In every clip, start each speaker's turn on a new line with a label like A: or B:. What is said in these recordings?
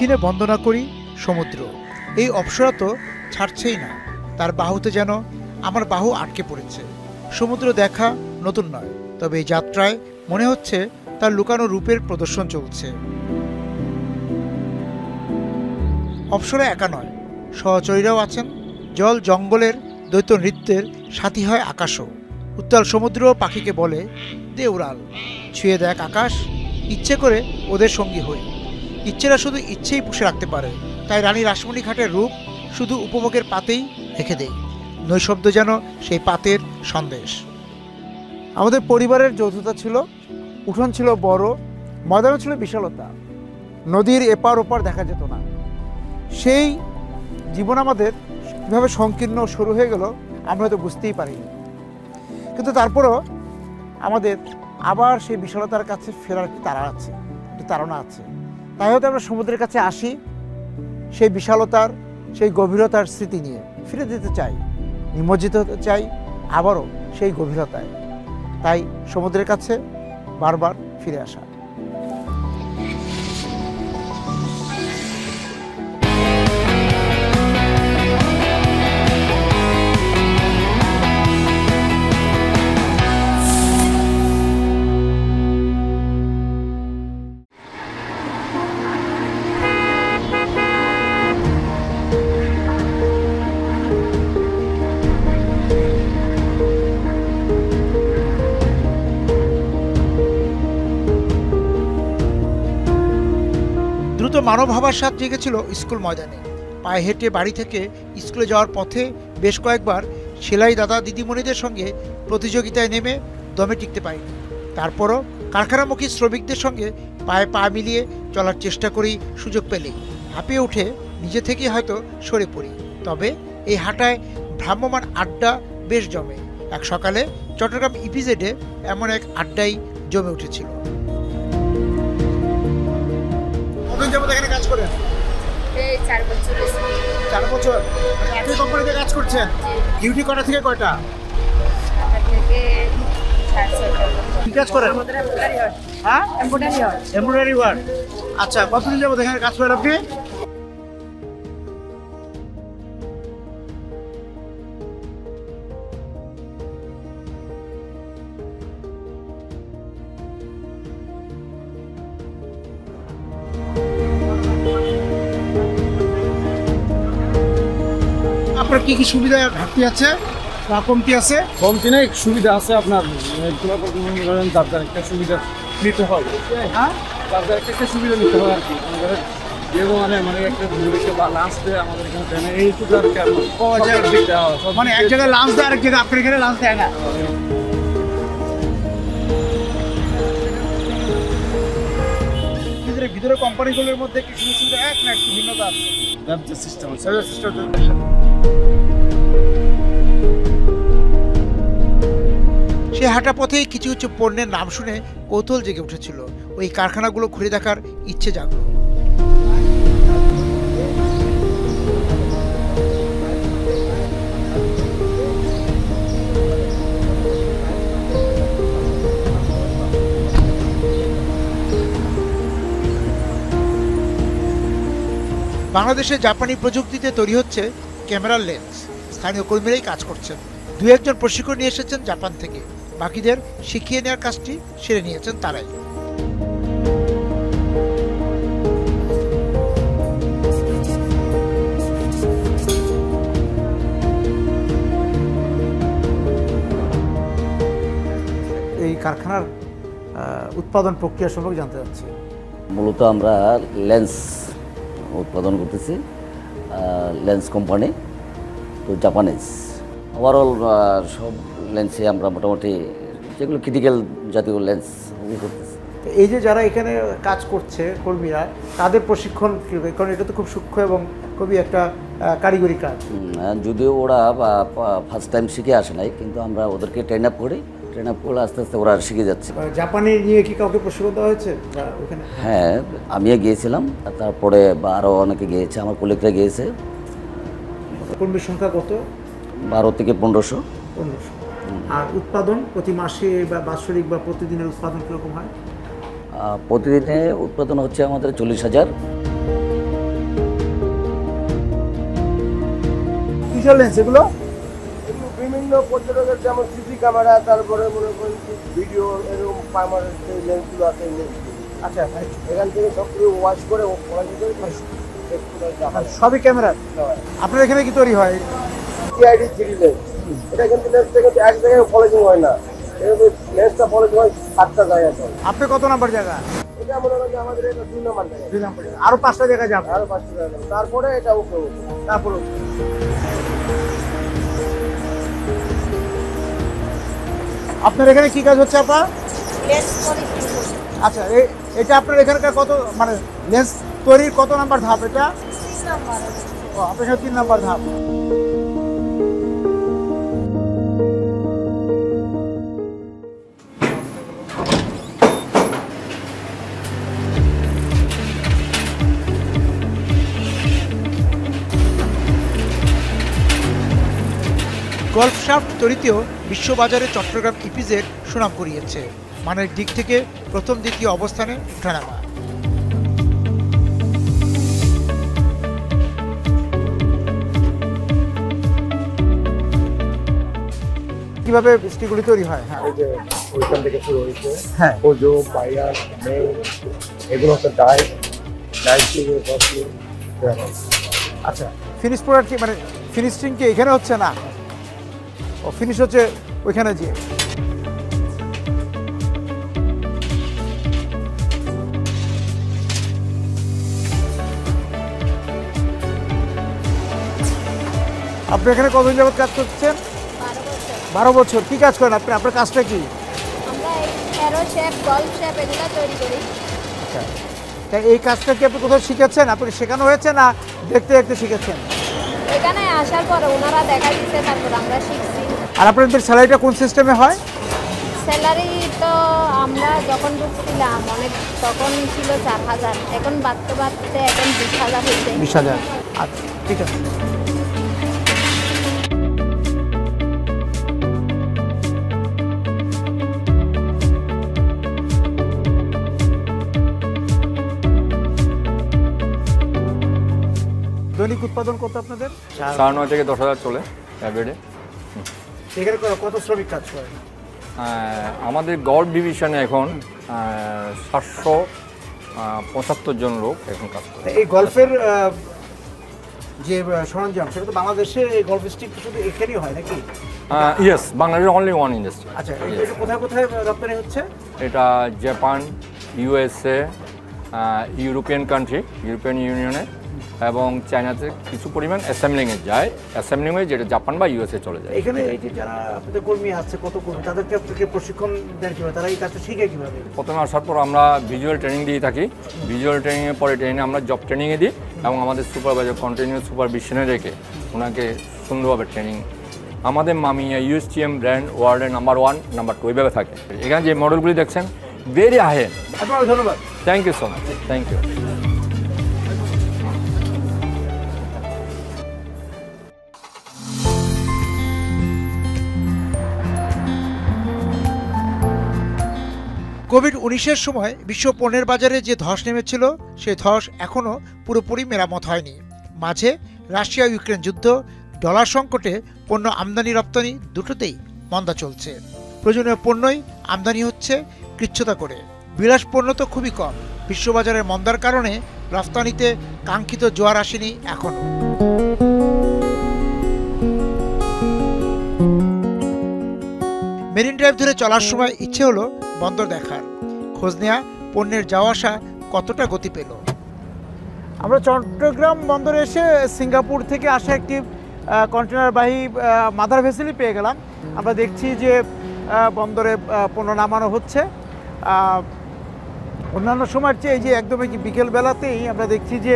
A: কঠিনে বন্দনা করি সমুদ্র। এই অপ্সরা তো ছাড়ছেই না, তার বাহুতে যেন আমার বাহু আটকে পড়েছে। সমুদ্র দেখা নতুন নয়, তবে এই যাত্রায় মনে হচ্ছে তার লুকানো রূপের প্রদর্শন চলছে। অপ্সরা একা নয়, সহচরীরাও আছেন। জল জঙ্গলের দ্বৈত নৃত্যের সাথী হয় আকাশও। উত্তাল সমুদ্র পাখিকে বলে, দে উড়াল, ছুঁয়ে দেখ আকাশ। ইচ্ছে করে ওদের সঙ্গী হই। ইচ্ছেরা শুধু ইচ্ছেই পুষে রাখতে পারে, তাই রানী রাসমণি ঘাটের রূপ শুধু উপভোগের পাতেই রেখে দেয়। নৈশব্দ যেন সেই পাতের সন্দেশ। আমাদের পরিবারের যৌথতা ছিল, উঠোন ছিল বড়, ময়দানও ছিল বিশালতা, নদীর এপার ওপার দেখা যেত না। সেই জীবন আমাদের কীভাবে সংকীর্ণ শুরু হয়ে গেল আমরা হয়তো বুঝতেই পারিনি, কিন্তু তারপরও আমাদের আবার সেই বিশালতার কাছে ফেরার একটি তাড়া আছে, একটি তাড়না আছে। তাই হয়তো আমরা সমুদ্রের কাছে আসি সেই বিশালতার, সেই গভীরতার স্মৃতি নিয়ে ফিরে যেতে চাই, নিমজ্জিত হতে চাই আবারও সেই গভীরতায়। তাই সমুদ্রের কাছে বারবার ফিরে আসা। মানব হবার স্বাদ জেগেছিল স্কুল ময়দানে। পায়ে হেঁটে বাড়ি থেকে স্কুলে যাওয়ার পথে বেশ কয়েকবার সেলাই দাদা দিদিমণিদের সঙ্গে প্রতিযোগিতায় নেমে দমে টিকতে পারিনি। তারপরও কারখানামুখী শ্রমিকদের সঙ্গে পায়ে পা মিলিয়ে চলার চেষ্টা করি, সুযোগ পেলেই হাঁপিয়ে উঠে নিজে থেকেই হয়তো সরে পড়ি। তবে এই হাঁটায় ভ্রাম্যমান আড্ডা বেশ জমে। এক সকালে চট্টগ্রাম ইপিজেডে এমন এক আড্ডাই জমে উঠেছিল। এখানে কাজ করেন?
B: এই 4 বছর।
A: 4 বছর একই কোম্পানিতে কাজ করছেন? ডিউটি কটা থেকে কয়টা?
B: 7টা থেকে 6:30।
A: কি কাজ করেন? হ্যাঁ, এমব্রয়ডারি ওয়ার্ক। আচ্ছা, কতদিন যাবত এখানে কাজ করেন আপনি? আপনার কি কি সুবিধা ঘাটতি আছে বা কমতি আছে?
C: কমতি নেই, সুবিধা আছে। আপনার যার একটা সুবিধা নিতে হয়। হ্যাঁ, যার একটা সুবিধা নিতে হয় আর কি। মানে একটা লাঞ্চ দেয় আমাদের এখানে, এইটুকু আর কি।
A: মানে এক জায়গায় লাঞ্চ দেয়, আরেক জায়গায় আপনার এখানে লাঞ্চ দেয় না? ভিতরে কোম্পানিগুলোর মধ্যে কি সুবিধা এক না একটু ভিন্নতা আছে?
C: সিস্টেম
A: সে হাঁটা পথেই কিছু কিছু পণ্যের নাম শুনে কৌতূহল জেগে উঠেছিল। ওই কারখানাগুলো ঘুরে দেখার ইচ্ছে জাগলো। বাংলাদেশে জাপানি প্রযুক্তিতে তৈরি হচ্ছে ক্যামেরার লেন্স। স্থানীয় কর্মীরাই কাজ করছেন। 2-1 জন প্রশিক্ষণ নিয়ে এসেছেন জাপান থেকে। বাকিদের শিখিয়ে নেওয়ার কাজটি সেরে নিয়েছেন তারাই। এই কারখানার উৎপাদন প্রক্রিয়া সম্পর্কে জানতে চাচ্ছি।
D: মূলত আমরা লেন্স উৎপাদন করতেছি, লেন্স কোম্পানি, তো জাপানিজ। ওভারঅল সব লেন্সে আমরা মোটামুটি যেগুলো ক্রিটিক্যাল জাতীয় লেন্স করতেছি।
A: এই যে যারা এখানে কাজ করছে কর্মীরা, তাদের প্রশিক্ষণ কীভাবে? কারণ এটা তো খুব সূক্ষ্ম এবং খুবই একটা কারিগরি কাজ।
D: যদিও ওরা ফার্স্ট টাইম শিখে আসে নাই, কিন্তু আমরা ওদেরকে ট্রেন আপ করি। ট্রেন আপ করলে আস্তে আস্তে ওরা শিখে যাচ্ছে।
A: জাপানে নিয়ে কি কাউকে প্রশিক্ষণ দেওয়া হয়েছে ওখানে?
D: হ্যাঁ, আমিও গিয়েছিলাম, তারপরে আরও অনেকে গিয়েছে, আমার কলিগরা গিয়েছে।
A: কর্মীর সংখ্যা কত?
D: 12 থেকে 1500।
A: আর উৎপাদন প্রতি মাসে বা বাৎসরিক বা প্রতিদিনের উৎপাদন কীরকম হয়?
D: প্রতিদিনে উৎপাদন হচ্ছে আমাদের 40,000।
A: কিসের লেন্স এগুলো?
E: এগুলো বিভিন্ন পর্যটকের যেমন সিসি ক্যামেরা, তারপরে মনে করেন ভিডিও, এরকম পার্মানেন্ট যে লেন্সগুলো আছে এই লেন্সগুলো।
A: আচ্ছা,
E: এখান থেকে সবগুলো ওয়াশ করে
A: সবই ক্যামেরা। আপনার এখানে কি তৈরি হয়?
E: TID 3 lens. এটা কিন্তু লেন্স থেকে এক জায়গায় পলিশিং হয় না, এরকম লেন্সটা পলিশিং হয় 7টা জায়গায়।
A: আপনি কত নাম্বার জায়গা?
E: এটা মনে করেন যে আমাদের এটা 2 নম্বর জায়গা।
A: 2 নাম্বার। আরো 5টা জায়গা যাবে।
E: আরো 5টা জায়গা, তারপরে এটা ওকে হবে।
A: তারপরে আপনার এখানে কি কাজ হচ্ছে আপা? আচ্ছা, এটা আপনার এখানকার কত মানে লেন্স তৈরির কত নাম্বার ধাপ এটা?
B: 3 নাম্বার।
A: ও, আপনার এখানে 3 নাম্বার ধাপ। গল্ফ শাফট তৈরিতেও বিশ্ববাজারে চট্টগ্রাম ইপিজেড সুনাম কুড়িয়েছে। মানের দিক থেকে প্রথম দ্বিতীয় অবস্থানে ওঠানামা। কিভাবে স্টিকগুলি তৈরি হয়? হ্যাঁ,
E: এই যে ওইখান থেকে শুরু হয়েছে।
A: হ্যাঁ,
E: ওজো, বায়ার, মেল, এগুলো হচ্ছে ডাই থেকে সবগুলো।
A: আচ্ছা, ফিনিশ প্রোডাক্ট কি মানে ফিনিশিং কি এখানে হচ্ছে না? ও, ফিনিশ হচ্ছে ওইখানে যে। আপনি এখানে কতদিন যাবত কাজ করছেন? 12 বছর। কি কাজ করেন আপনি? আপনার কাজটা কি?
B: আমরা এই অ্যারো শেপ, গল্ফ শেপ এগুলো তৈরি করি।
A: তাই এই কাজটা কি আপনি কোথাও শিখেছেন? আপনি শেখানো হয়েছে না দেখতে দেখতে শিখেছেন?
B: এখানে আসার পরে ওনারা দেখা দিচ্ছে, তারপর আমরা শিখছি।
A: আর আপনাদের স্যালারিটা কোন সিস্টেমে হয়?
B: স্যালারি তো আমরা যখন ঢুকছিলাম অনেক, তখন ছিল 4,000, এখন বাড়তে বাড়তে এখন 20,000 হয়েছে।
A: 20,000। আচ্ছা, ঠিক আছে। দৈনিক উৎপাদন কত আপনাদের?
C: 9.5 থেকে 10,000 চলে এভরিডে।
A: এখানে কত শ্রমিক কাজ করেন?
C: আমাদের গল্ফ ডিভিশনে এখন 775 জন লোক এখন কাজ করে।
A: এই গল্ফের যে সরঞ্জাম, সেটা তো বাংলাদেশে এই গল্ফ স্টিক শুধু এখানেই হয় নাকি?
C: ইয়েস, বাংলাদেশের অনলি ওয়ান ইন্ডাস্ট্রি।
A: আচ্ছা, এটা কোথায় কোথায় রপ্তানি হচ্ছে?
C: এটা Japan, USA, European country, European ইউনিয়নে এবং চায়নাতে কিছু পরিমাণ অ্যাসেম্বলিংয়ে যায়। অ্যাসেম্বলিংয়ে যেটা জাপান বা ইউএসএ চলে যায়।
A: এখানে এই যে যারা আপনাদের কর্মী আছে, কত কর্মী, তাদেরকে আপনাকে প্রশিক্ষণ দেন কীভাবে? তারা এই কাজটা শিখে কীভাবে?
C: প্রথমে আসার পর আমরা ভিজুয়াল ট্রেনিং দিয়ে থাকি। ভিজুয়াল ট্রেনিংয়ের পরে ট্রেনিং আমরা জব ট্রেনিংয়ে দিই এবং আমাদের সুপারভাইজার কন্টিনিউ সুপারভিশনে রেখে ওনাকে সুন্দরভাবে ট্রেনিং। আমাদের মামিয়া ইউএসটিএম ব্র্যান্ড ওয়ার্ল্ডের নাম্বার 1, নাম্বার 2 এভাবে থাকে। এখানে যে মডেলগুলি দেখছেন ভেরি হাই।
A: আপনাকে ধন্যবাদ।
C: Thank you so much. Thank you.
A: কোভিড-19-এর সময় বিশ্ব পণ্যের বাজারে যে ধস নেমেছিল, সেই ধস এখনও পুরোপুরি মেরামত হয়নি। মাঝে রাশিয়া ইউক্রেন যুদ্ধ, ডলার সংকটে পণ্য আমদানি রপ্তানি দুটোতেই মন্দা চলছে। প্রয়োজনীয় পণ্যই আমদানি হচ্ছে কৃচ্ছতা করে। বিলাস পণ্য তো খুবই কম। বিশ্ববাজারের মন্দার কারণে রফতানিতে কাঙ্ক্ষিত জোয়ার আসেনি এখনও। মেরিন ড্রাইভ ধরে চলার সময় ইচ্ছে হলো বন্দর দেখার, খোঁজ নেয়া পণ্যের যাওয়া আসা কতটা গতি পেল। আমরা চট্টগ্রাম বন্দরে এসে সিঙ্গাপুর থেকে আসা একটি কন্টেনারবাহী মাদার ভেসেলই পেয়ে গেলাম। আমরা দেখছি যে বন্দরে পণ্য নামানো হচ্ছে। অন্যান্য সময়ের চেয়ে এই যে একদম বিকেলবেলাতেই আমরা দেখছি যে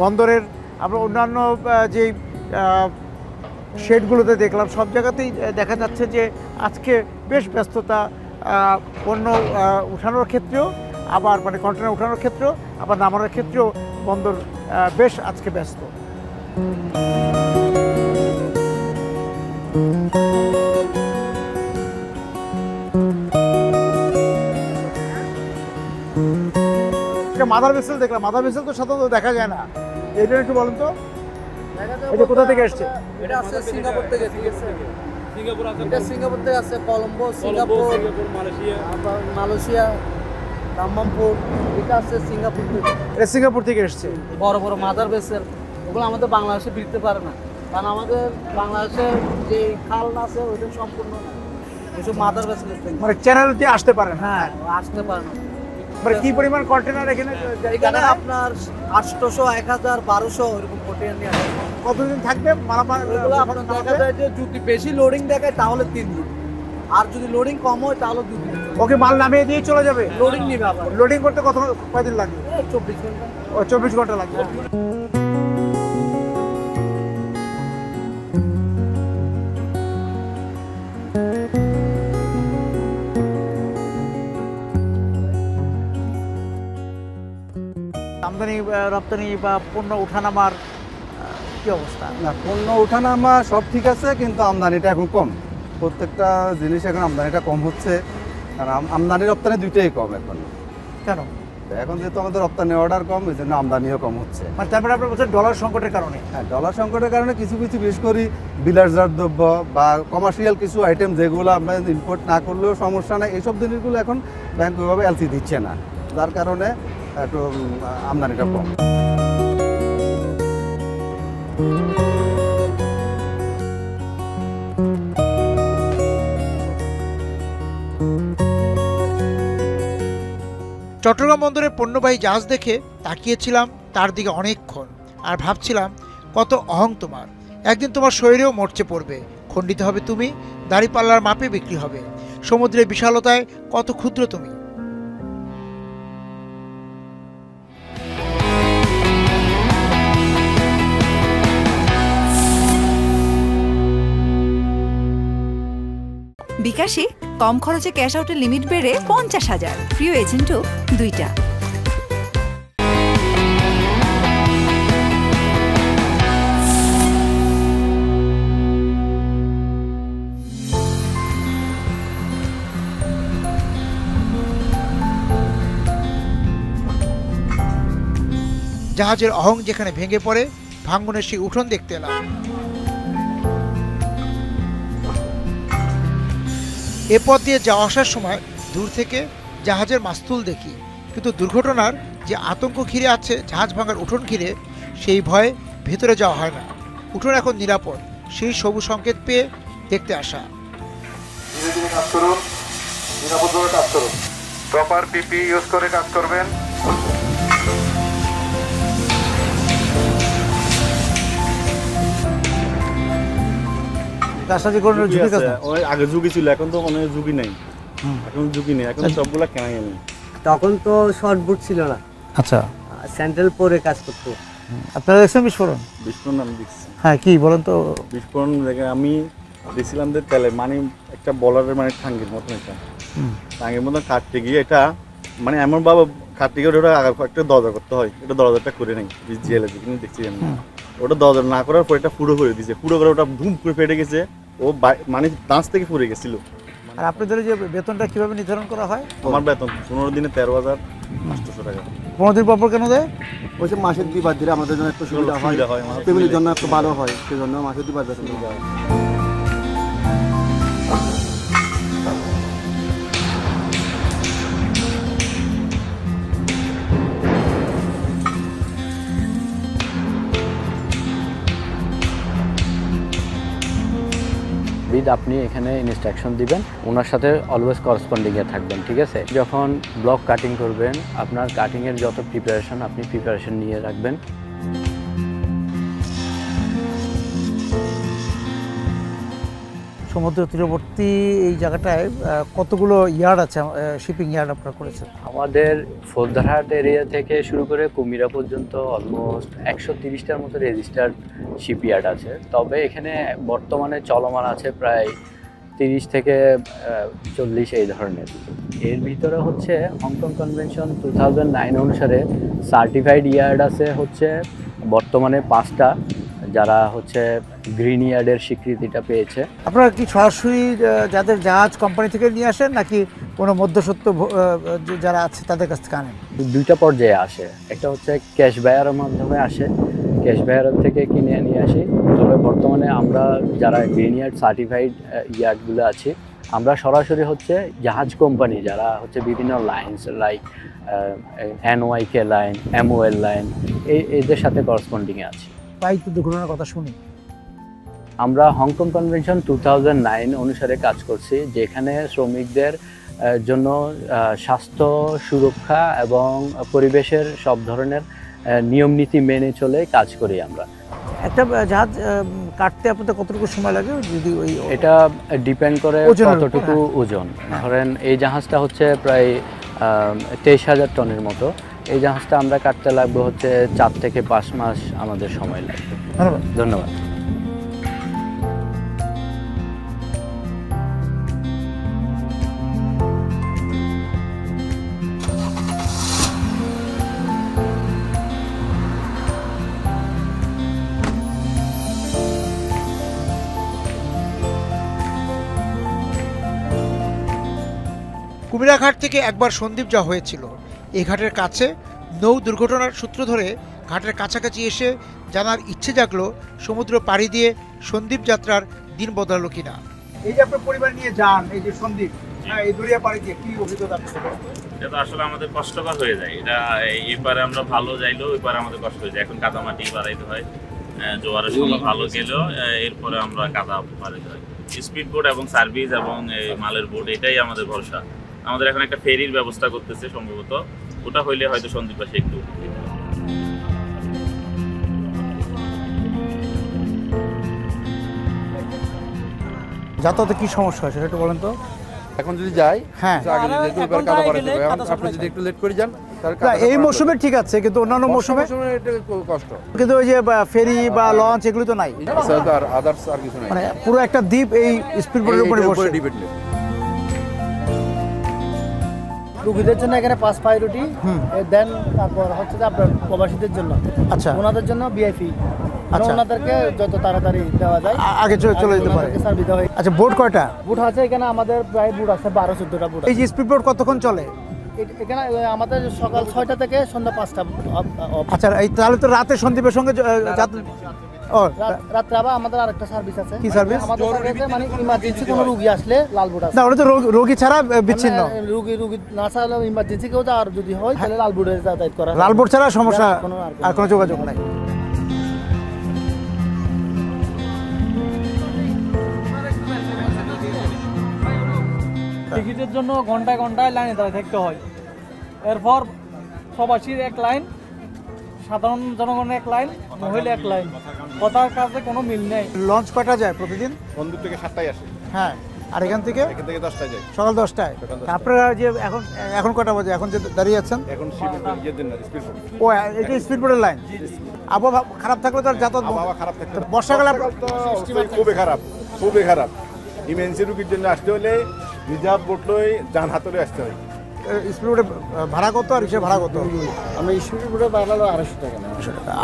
A: বন্দরের আমরা অন্যান্য যে শেডগুলোতে দেখলাম, সব জায়গাতেই দেখা যাচ্ছে যে আজকে বেশ ব্যস্ততা, পণ্য উঠানোর ক্ষেত্রেও, আবার মানে কন্টেনার উঠানোর ক্ষেত্রেও, আবার নামানোর ক্ষেত্রেও বন্দর বেশ আজকে ব্যস্ত। মাদার ভেসেল দেখলাম। মাদার ভেসেল তো সাধারণত দেখা যায় না, এটা একটু বলেন তো। এটা কোথা থেকে এসছে?
F: এটা আসছে সিঙ্গাপুর থেকে, ঠিক আছে?
C: সিঙ্গাপুর আছে,
F: এটা সিঙ্গাপুর থেকে আসছে, কলম্বো, সিঙ্গাপুর,
C: মালয়েশিয়া,
F: মালয়েশিয়া, দাম্মামপুর, এটা আসছে সিঙ্গাপুর থেকে।
A: এটা সিঙ্গাপুর থেকে এসছে।
F: বড় বড় মাদার ভেসেল, ওগুলো আমাদের বাংলাদেশে বিকতে পারে না, কারণ আমাদের বাংলাদেশের যে খাল আছে ওইটা সম্পূর্ণ এসব মাদার ভেসেল।
A: মানে চ্যানেল দিয়ে আসতে পারে না।
F: হ্যাঁ, আসতে পারে না।
A: মানে কি পরিমাণ কন্টেনার এখানে?
F: এখানে আপনার 800, 1000, 1200 এরকম কন্টেনার নিয়ে আসে।
A: কতদিন থাকবে মালামাল?
F: এগুলো আপনার দেখা যায় যে যদি বেশি লোডিং দেখায় তাহলে 3 দিন, আর যদি লোডিং কম হয় তাহলে 2 দিন।
A: ওকে মাল নামিয়ে দিয়ে চলে যাবে?
F: লোডিং নিবে আবার।
A: লোডিং করতে কয়দিন লাগবে?
F: 24 ঘন্টা।
A: ও 24 ঘন্টা লাগবে। আমদানি রপ্তানি বা পণ্য ওঠানামার কি অবস্থা?
G: না, পণ্য ওঠানামা সব ঠিক আছে, কিন্তু আমদানিটা এখন কম। প্রত্যেকটা জিনিস এখন আমদানিটা কম হচ্ছে, আর আমদানি রপ্তানি দুইটাই কম এখন।
A: কেন?
G: এখন যেহেতু আমাদের রপ্তানি অর্ডার কম, এই জন্য আমদানিও কম হচ্ছে।
A: মানে তারপরে আপনার বলছেন ডলার সংকটের কারণে?
G: হ্যাঁ, ডলার সংকটের কারণে কিছু কিছু বিশেষ করে বিলাসজাত দ্রব্য বা কমার্শিয়াল কিছু আইটেম যেগুলো আমরা ইম্পোর্ট না করলেও সমস্যা নাই, এইসব জিনিসগুলো এখন ব্যাংক ওইভাবে এলসি দিচ্ছে না, যার কারণে একটু আমদানিটা কম।
A: চট্টগ্রাম বন্দরে পণ্যবাহী জাহাজ দেখে তাকিয়েছিলাম তার দিকে অনেকক্ষণ, আর ভাবছিলাম কত অহং তোমার। একদিন তোমার শরীরেও মরচে পড়বে, খণ্ডিত হবে তুমি, দাড়িপাল্লার মাপে বিক্রি হবে। সমুদ্রের বিশালতায় কত ক্ষুদ্র তুমি।
H: বিকাশে কম খরচে ক্যাশ আউটের লিমিট বেড়ে 50,000, প্রিয় এজেন্টও 2টা।
A: জাহাজের অহং যেখানে ভেঙে পড়ে, ভাঙ্গনের সেই উঠোন দেখতে এলাম। এ পথ দিয়ে যাওয়া আসার সময় দূর থেকে জাহাজের মাস্তুল দেখি, কিন্তু দুর্ঘটনার যে আতঙ্ক ঘিরে আছে জাহাজ ভাঙার উঠোন ঘিরে, সেই ভয়ে ভেতরে যাওয়া হয় না। উঠোন এখন নিরাপদ, সেই সবুজ সংকেত পেয়ে দেখতে আসা।
I: ধীরে ধীরে কাজ করুন, নিরাপদভাবে কাজ করুন, প্রপার পিপি ইউজ করে কাজ করবেন।
J: আগে ঝুঁকি ছিল, এখন তো অনেক ঝুঁকি নেই, এখন ঝুঁকি নেই, এখন সবগুলা কেনাই আমি।
F: তখন তো শর্ট বুট ছিল না,
A: আচ্ছা,
F: স্যান্ডেল পরে কাজ করতো।
A: আপনারা দেখছেন বিস্ফোরণ?
J: বিস্ফোরণ আমি দেখছি।
A: হ্যাঁ, কি বলেন তো?
J: বিস্ফোরণ দেখে আমি দেখছিলাম যে তেলে মানে একটা বলারের মানে ঠাঙ্গির মতন, এটা ঠাঙ্গির মতন কাটতে গিয়ে এটা মানে এমন ভাবে কাটতে গিয়ে ওটা আগে একটা দরজা করতে হয়, এটা দরজাটা করে নেই জিএলে কিন্তু দেখছি আমি। ওটা দরজা না করার পর এটা পুরো করে দিয়েছে, পুরো করে ওটা ধুম করে ফেটে গেছে, ও মানে দাঁত থেকে পড়ে গেছিল।
A: আর আপনাদের যে বেতনটা কিভাবে নির্ধারণ করা হয়?
J: আমার বেতন 15 দিনে 13,800 টাকা।
A: 15 দিন পর কেন দেয়?
G: ওই যে মাসের 2 বার দিলে আমাদের জন্য একটু সুবিধা হয়, ফ্যামিলির জন্য একটু ভালো হয়, সেজন্য মাসের 2 বার বেতন দেওয়া হয়।
K: আপনি এখানে ইনস্ট্রাকশন দিবেন, ওনার সাথে অলওয়েজ করসপন্ডিংয়ে থাকবেন, ঠিক আছে? যখন ব্লক কাটিং করবেন, আপনার কাটিংয়ের যত প্রিপারেশন আপনি প্রিপারেশন নিয়ে রাখবেন।
A: সমুদ্র তীরবর্তী এই জায়গাটায় কতগুলো ইয়ার্ড আছে, শিপিং ইয়ার্ড আপনারা করেছেন?
K: আমাদের ফৌজদারহাট এরিয়া থেকে শুরু করে কুমিরা পর্যন্ত অলমোস্ট 130টার মতো রেজিস্টার্ড শিপইয়ার্ড আছে। তবে এখানে বর্তমানে চলমান আছে প্রায় 30 থেকে 40 এই ধরনের। এর ভিতরে হচ্ছে হংকং কনভেনশন 2009 অনুসারে সার্টিফাইড ইয়ার্ড আছে হচ্ছে বর্তমানে 5টা, যারা হচ্ছে গ্রিন ইয়ার্ডের স্বীকৃতিটা পেয়েছে।
A: আপনারা কি সরাসরি যাদের জাহাজ কোম্পানি থেকে নিয়ে আসেন, নাকি কোনো মধ্যস্বত্ব যারা আছে তাদের কাছ থেকে আনেন?
K: 2টা পর্যায়ে আসে, একটা হচ্ছে ক্যাশ বায়ারের মাধ্যমে আসে, ক্যাশ ভাইয়ার থেকে কিনে নিয়ে আসি। তবে বর্তমানে আমরা যারা গ্রিনইয়ার্ড সার্টিফাইড ইয়ার্ডগুলো আছি, আমরা সরাসরি হচ্ছে জাহাজ কোম্পানি যারা হচ্ছে বিভিন্ন lines like NYK line, MOL line, এদের সাথে করসপন্ডিংয়ে আছি।
A: বাইক দুর্ঘটনার কথা শুনি।
K: আমরা হংকং কনভেনশন 2009 অনুসারে কাজ করছি, যেখানে শ্রমিকদের জন্য স্বাস্থ্য সুরক্ষা এবং পরিবেশের সব ধরনের নিয়ম নীতি মেনে চলে কাজ করি আমরা।
A: একটা জাহাজ কাটতে আপনাদের কতটুকু সময় লাগে? যদি ওই
K: এটা ডিপেন্ড করে কতটুকু ওজন। ধরেন এই জাহাজটা হচ্ছে প্রায় 23,000 টনের মতো। এই জাহাজটা আমরা কাটতে লাগবে হচ্ছে 4 থেকে 5 মাস আমাদের সময় লাগবে। ধন্যবাদ।
A: কুমিরা ঘাট থেকে একবার সন্দ্বীপ যাওয়া হয়েছিল। এই ঘাটের কাছে নৌ দুর্ঘটনার সূত্র ধরে ঘাটের কাছাকাছি এসে জানার ইচ্ছে জাগলো সমুদ্র পাড়ি দিয়ে সন্দ্বীপ যাত্রার দিন বদলালো কিনা। এই যে আপনার পরিবার নিয়ে যান, এই যে সন্দ্বীপ, এই দরিয়া পাড়ি দিয়ে কি অভিজ্ঞতা?
L: এটা তো আসলে আমাদের কষ্টকর হয়ে যায়। এটা এপারে আমরা ভালো যাইলেও এপারে আমাদের কষ্ট হয়ে যায়। এখন কাদামাটি বাড়াইতে হয়, জোয়ারের সময় ভালো গেলেও এরপরে আমরা কাদা বাড়াইতে হয়। স্পিড বোট এবং সার্ভিস এবং মালের বোট, এটাই আমাদের ভরসা। আমাদের এখন একটা ফেরির ব্যবস্থা করতেছে সম্ভবত, ওটা হইলে হয়তো সন্দ্বীপ পাশে একটু।
A: যাতায়াতে কি সমস্যা হয় সেটা একটু বলেন তো।
M: এখন যদি যাই,
A: হ্যাঁ,
M: আপনি যদি একটু লেট করে যান,
A: এই মৌসুমে ঠিক আছে, কিন্তু অন্যান্য মৌসুমে
M: কষ্ট।
A: কিন্তু ওই যে ফেরি বা লঞ্চ এগুলো তো নাই,
M: আদার্স আর কিছু নাই,
A: মানে পুরো একটা দ্বীপ এই স্পিড বোটের উপরে
M: ডিপেন্ড।
F: রুগীদের জন্য এখানে 5 প্রায়োরিটি দেন, তারপর হচ্ছে যে আপনার প্রবাসীদের জন্য,
A: আচ্ছা,
F: ওনাদের জন্য ভিআইপি,
A: আচ্ছা,
F: ওনাদেরকে যত তাড়াতাড়ি দেওয়া যায়
A: আগে চলে যেতে পারে। আচ্ছা, বোট কয়টা?
F: বোট আছে এখানে আমাদের প্রায় বোট আছে 12-14টা বোট।
A: এই যে স্পিড বোট কতক্ষণ চলে?
F: এখানে আমাদের সকাল 6টা থেকে সন্ধ্যা 5টা।
A: আচ্ছা, এই তাহলে তো রাতে সন্দ্বীপের সঙ্গে
F: রাত্রে আবার আমাদের আরেকটা সার্ভিস আছে।
A: কি সার্ভিস?
F: আমাদের সার্ভিসে মানে ইমার্জেন্সি কোনো রোগী আসলে লাল বোট আছে।
A: না, ওটা তো রোগী ছাড়া বিচ্ছিন্ন।
F: রোগী না ছাড়া ইমার্জেন্সি কেউ আর যদি হয় তাহলে লাল বোটে যাতায়াত করা।
A: লাল বোট ছাড়া সমস্যা, আর কোনো যোগাযোগ নাই।
N: টিকিটের জন্য ঘন্টায় ঘন্টায় লাইনে দাঁড়িয়ে থাকতে হয়। এরপর প্রবাসীর এক লাইন, সাধারণ জনগণের এক লাইন, মহিলা এক লাইন, কথার কাছে কোনো মিল নেই।
A: লঞ্চ কটা যায় প্রতিদিন?
M: সন্দ্বীপ থেকে 7টায় আসে।
A: হ্যাঁ, আর এখান থেকে
M: 10টায় যায়,
A: সকাল 10টায়। আপনারা যে এখন কটা বাজে এখন যে দাঁড়িয়ে আছেন?
M: এখন
A: ও, এটা স্পিড বোটের লাইন। আবহাওয়া খারাপ থাকলে তো
M: আবহাওয়া খারাপ থাকলে,
A: বর্ষাকালে
M: খুবই খারাপ, খুবই খারাপ। ইমার্জেন্সি রোগীর জন্য আসতে হলে রিজার্ভ বোট লই যান হাতলে আসতে হয়।
A: স্পিড বোটে ভাড়া কত আর ইসে ভাড়া কত?
F: আমরা স্পিড বোটে ভাড়া 250 টাকা।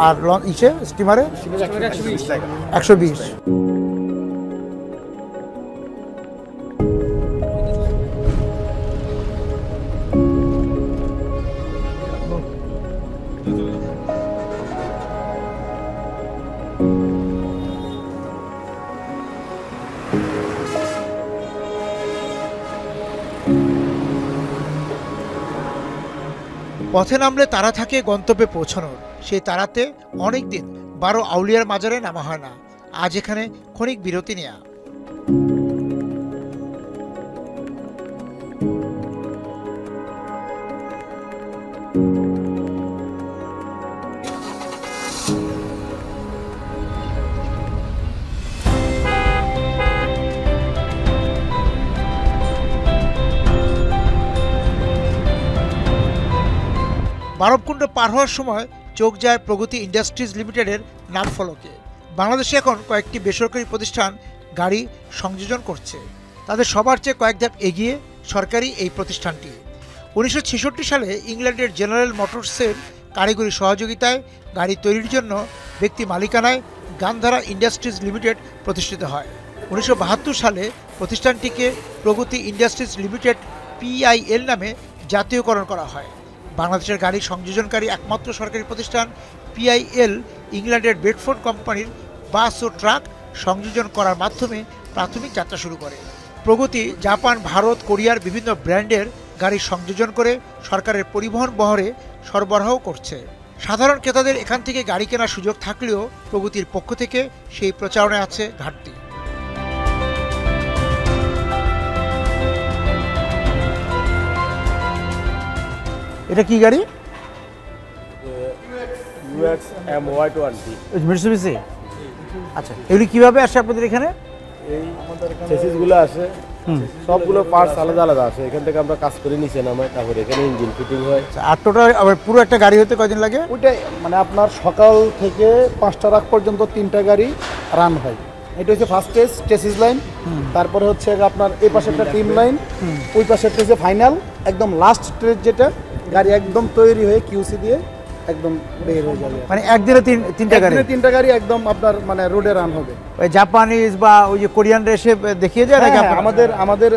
A: আর ইসে স্টিমারে
M: 120 টাকা।
A: 120। পথে নামলে তারা থাকে গন্তব্যে পৌঁছানোর। সেই তারাতে অনেক দিন 12 আউলিয়ার মাজারে নামা হয় না। আজ এখানে ক্ষণিক বিরতি নেয়া। মানবকুণ্ড পার হওয়ার সময় চোখ যায় প্রগতি ইন্ডাস্ট্রিজ লিমিটেডের নাম ফলকে। বাংলাদেশে এখন কয়েকটি বেসরকারি প্রতিষ্ঠান গাড়ি সংযোজন করছে। তাদের সবার চেয়ে কয়েক ধাপ এগিয়ে সরকারি এই প্রতিষ্ঠানটি। 1966 সালে ইংল্যান্ডের জেনারেল মোটরসের কারিগরি সহযোগিতায় গাড়ি তৈরির জন্য ব্যক্তি মালিকানায় গান্ধারা ইন্ডাস্ট্রিজ লিমিটেড প্রতিষ্ঠিত হয়। 1972 সালে প্রতিষ্ঠানটিকে প্রগতি ইন্ডাস্ট্রিজ লিমিটেড PIL নামে জাতীয়করণ করা হয়। বাংলাদেশের গাড়ি সংযোজনকারী একমাত্র সরকারি প্রতিষ্ঠান PIL ইংল্যান্ডের বেডফোর্ড কোম্পানির বাস ও ট্রাক সংযোজন করার মাধ্যমে প্রাথমিক যাত্রা শুরু করে। প্রগতি জাপান, ভারত, কোরিয়ার বিভিন্ন ব্র্যান্ডের গাড়ি সংযোজন করে সরকারের পরিবহন বহরে সরবরাহ করছে। সাধারণ ক্রেতাদের এখান থেকে গাড়ি কেনার সুযোগ থাকলেও প্রগতির পক্ষ থেকে সেই প্রচারণায় আছে ঘাটতি। এটা কি গাড়ি?
E: UX MY20
A: Mitsubishi. আচ্ছা, এগুলি কিভাবে আসে আপনাদের এখানে?
E: এই চেসিসগুলো আসে, সবগুলো পার্টস আলাদা আলাদা আছে। এখান থেকে আমরা কাজ করে নিচে নামাই, তারপরে এখানে ইঞ্জিন ফিটিং হয়।
A: আর টোটাল পুরো একটা গাড়ি হতে কয়দিন লাগে?
O: ওইটা মানে আপনার সকাল থেকে 5টা রাত পর্যন্ত 3টা গাড়ি রান হয়। এটা হচ্ছে ফার্স্ট স্টেজ, চেসিস লাইন। তারপরে হচ্ছে আপনার এই পাশে একটা টিম লাইন, ওই পাশে হচ্ছে ফাইনাল, একদম লাস্ট স্টেজ যেটা গাড়ি একদম তৈরি হয়ে কিউসি দিয়ে একদম বের হয়ে যাবে।
A: মানে একদিনে তিনটা গাড়ি
O: একদম আপনার মানে রোডে রান হবে।
A: ওই জাপানিজ বা ওই যে কোরিয়ানরা এসে দেখিয়ে যায় নাকি?
O: আমাদের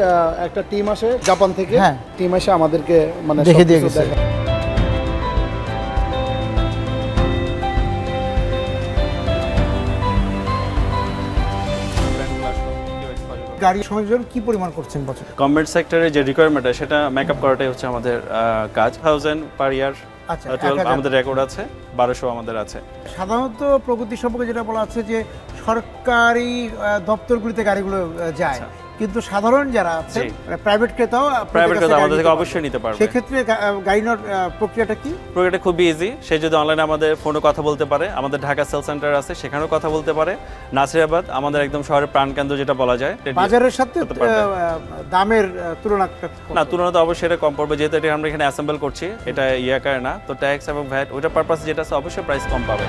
O: একটা টিম আসে জাপান থেকে, টিম এসে আমাদেরকে মানে
A: দেখে দিয়ে গেছে। গাড়ি সংযোজন কি পরিমাণ করছেন বছরে?
P: গভর্নমেন্ট সেক্টরে যে রিকোয়ারমেন্ট সেটা মেকআপ করাটাই হচ্ছে আমাদের কাজ। 1000 পার ইয়ার আমাদের রেকর্ড আছে, 1200 আমাদের আছে।
A: সাধারণত প্রগতি সম্পর্কে যেটা বলা আছে যে সরকারি দপ্তরগুলিতে গাড়িগুলো যায়, কিন্তু সাধারণ যারা আছে প্রাইভেট ক্রেতা
P: আমাদের থেকে অবশ্যই নিতে পারবে।
A: সেক্ষেত্রে গাড়ি নেওয়ার প্রক্রিয়াটা কি?
P: প্রক্রিয়াটা খুবই ইজি। সে যদি অনলাইনে আমাদের ফোনে কথা বলতে পারে, আমাদের ঢাকা সেল সেন্টার আছে, সেখানেও কথা বলতে পারে। নাসিরাবাদ আমাদের একদম শহরের প্রাণকেন্দ্র যেটা বলা যায়।
A: বাজারের সাথে দামের তুলনা
P: না, তুলনা তো অবশ্যই এটা কম পড়বে, যেহেতু এটা আমরা এখানে অ্যাসেম্বল করছি, এটা ইয়াকার না, তো ট্যাক্স এবং ভ্যাট ওইটার পারপাস যেটা আছে অবশ্যই প্রাইস কম পাবে।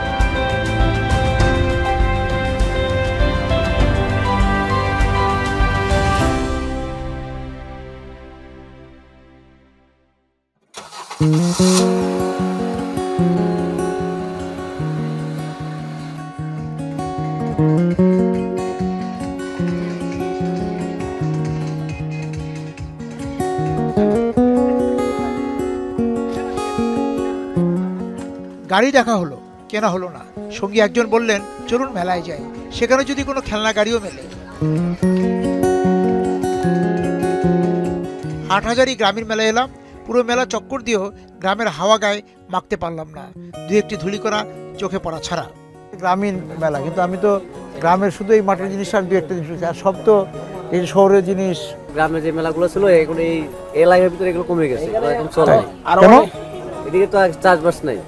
A: গাড়ি দেখা হলো, কেনা হলো না। সঙ্গী একজন বললেন চলুন মেলায় যাই, সেখানে যদি কোনো খেলনা গাড়িও মেলে। হাটহাজারী গ্রামীণ মেলায় এলাম। পুরো মেলা চক্কর দিয়েও গ্রামের হাওয়া গায়ে মাখতে পারলাম না, দু একটি ধুলিকণা চোখে পড়া ছাড়া। গ্রামীণ মেলা, কিন্তু আমি তো গ্রামের শুধু এই মাটির জিনিস আর দু একটা জিনিস, আর সব তো এই শহরের জিনিস।
F: গ্রামের যে মেলাগুলো ছিল এগুলো এই লাইনের ভিতরে এগুলো কমে গেছে, একদম চলে না। আর এদিকে তো চাষবাস নাই,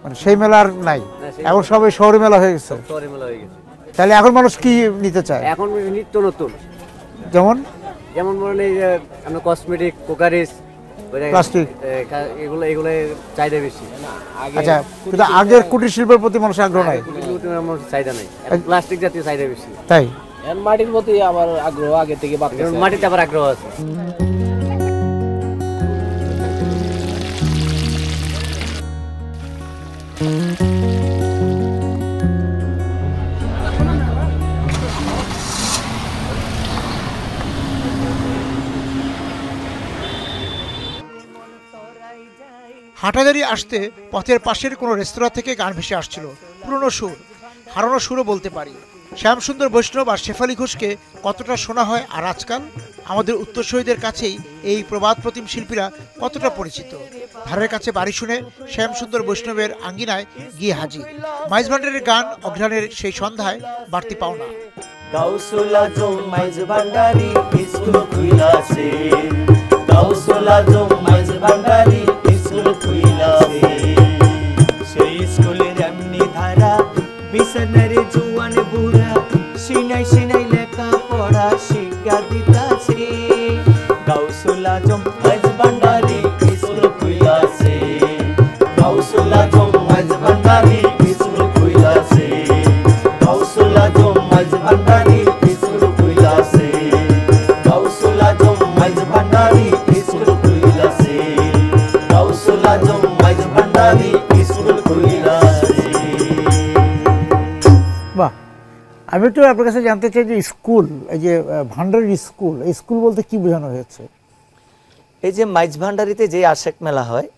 A: মানে সেই মেলার নাই, এখন সবাই শহরে মেলা হয়ে গেছে।
F: শহরে মেলা হয়ে গেছে।
A: তাহলে এখন মানুষ কি নিতে চায়?
F: এখন নিত্য নতুন,
A: যেমন
F: মনে এই যে আপনার কসমেটিক, কোকারিস,
A: প্লাস্টিক,
F: এগুলো চাহিদা বেশি।
A: আচ্ছা, কিন্তু আগের কুটির শিল্পের প্রতি মানুষের আগ্রহ নাই,
F: চাহিদা নাই, প্লাস্টিক জাতীয় চাহিদা বেশি।
A: তাই
F: মাটির প্রতি আবার আগ্রহ আগে থেকে, মাটিতে আবার আগ্রহ আছে।
A: হাটহাজারী আসতে পথের পাশের কোনো রেস্তোরাঁ থেকে গান ভেসে আসছিল, পুরনো সুর, হারানো সুরও বলতে পারি। শ্যামসুন্দর বৈষ্ণব আর শেফালি ঘোষকে কতটা শোনা হয়, আর আজকাল আমাদের উত্তরসূরিদের কাছেই এই প্রবাদ প্রতিম শিল্পীরা কতটা পরিচিত। ধারের কাছে বাড়ি শুনে শ্যামসুন্দর বৈষ্ণবের আঙ্গিনায় গিয়ে হাজির। মাইজ ভান্ডারের গান অঘ্রাণের সেই সন্ধ্যায় বাড়তি পাওনা।
Q: গাউসুলা জম মাইজ ভান্ডারি স্কুল খুইলাছে, গাউসুলা জম মাইজ ভান্ডারি স্কুল খুইলাছে। সেই স্কুলের এমনি ধারা বিছানার জুয়ান বুড়া সিনাই সিনাই লেখা পড়া শিক্ষা দিতাছে। গাউসুলা জম মাইজ ভান্ডারি স্কুল খুইলাছে, গাউসুলা জম মাইজ ভান্ডারি স্কুল খুইলাছে, গাউসুলা জম মাইজ ভান্ডারি স্কুল খুইলাছে, গাউসুলা জম মাইজ ভান্ডারি স্কুল খুইলাছে, গাউসুলা জম মাইজ ভান্ডারি স্কুল খুইলাছে।
A: বাহ, আমি একটু আপনার কাছে জানতে চাই যে স্কুল, এই যে ভান্ডারি স্কুল, এই স্কুল বলতে কি বোঝানো হয়েছে?
Q: এই যে মাইজ ভান্ডারিতে যে আশেক মেলা হয়,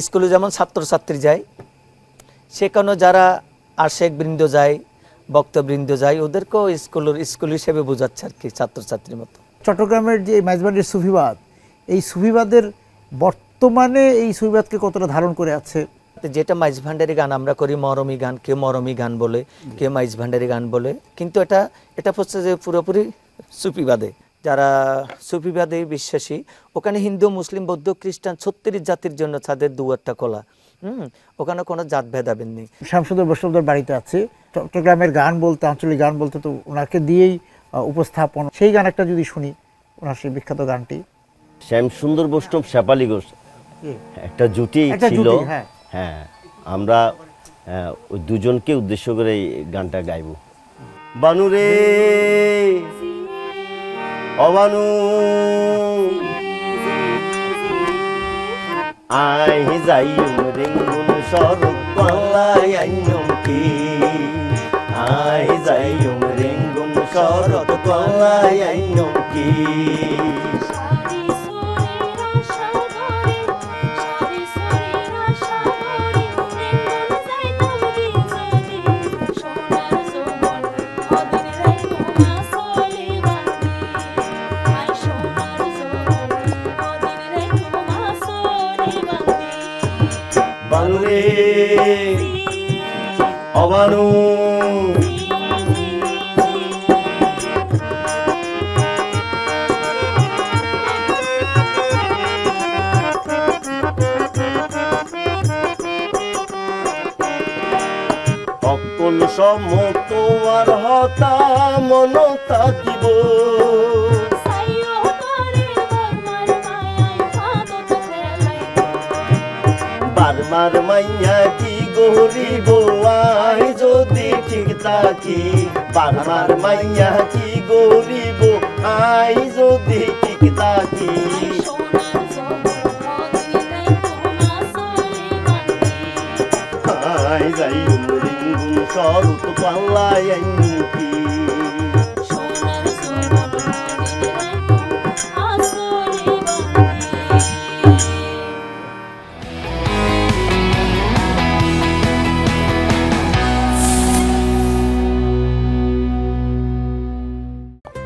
Q: স্কুলে যেমন ছাত্রছাত্রী যায়, সেখানে যারা আশেক বৃন্দ যায়, বক্তবৃন্দ যায়, ওদেরকেও স্কুল হিসেবে বোঝাচ্ছে আর কি, ছাত্রছাত্রীর মতো।
A: চট্টগ্রামের যে মাইজবান্ডির সুফিবাদ, এই সুফিবাদের বর্তমানে এই সুফিবাদকে কতটা ধারণ করে আছে?
Q: যেটা মাইজ ভান্ডারি গান আমরা করি, মরমী গান, কেউ মরমী গান বলে, কেউ মাইজ ভান্ডারি গান বলে, কিন্তু এটা হচ্ছে যে পুরোপুরি সুফিবাদে। যারা সুফিবাদে বিশ্বাসী, ওখানে হিন্দু, মুসলিম, বৌদ্ধ, খ্রিস্টান 36 জাতির জন্য তাদের দুয়ারটা খোলা। ওখানে কোনো জাত ভেদাভেদ নেই।
A: শামসুদ্দৌর বৈষ্ণবদের বাড়িতে আছে, চট্টগ্রামের গান বলতে, আঞ্চলিক গান বলতে তো ওনাকে দিয়েই উপস্থাপন। সেই গান একটা যদি শুনি, ওনার সেই বিখ্যাত গানটি।
R: শ্যামসুন্দর বৈষ্ণব, শেফালি ঘোষ একটা জুটি ছিল। হ্যাঁ, আমরা ওই দুজনকে উদ্দেশ্য করে এই গানটা গাইব। বানুরে অবানু আই যাইম রেঙ্গুন সরক পাল্লাই আইনম কি, আই যাইম রেঙ্গুন সরক পাল্লাই আইনম কি। বানুরে অবানু অকল সমত আর হতা মন থাকিব, বারমার মাইয়া কি গরিব আই যদি ঠিক থাকি, বারমার মাইয়া কি গরিব আই যদি ঠিক থাকি। আই যাই রিঙ্গুন সরুত পাল্লাই আইনি কি।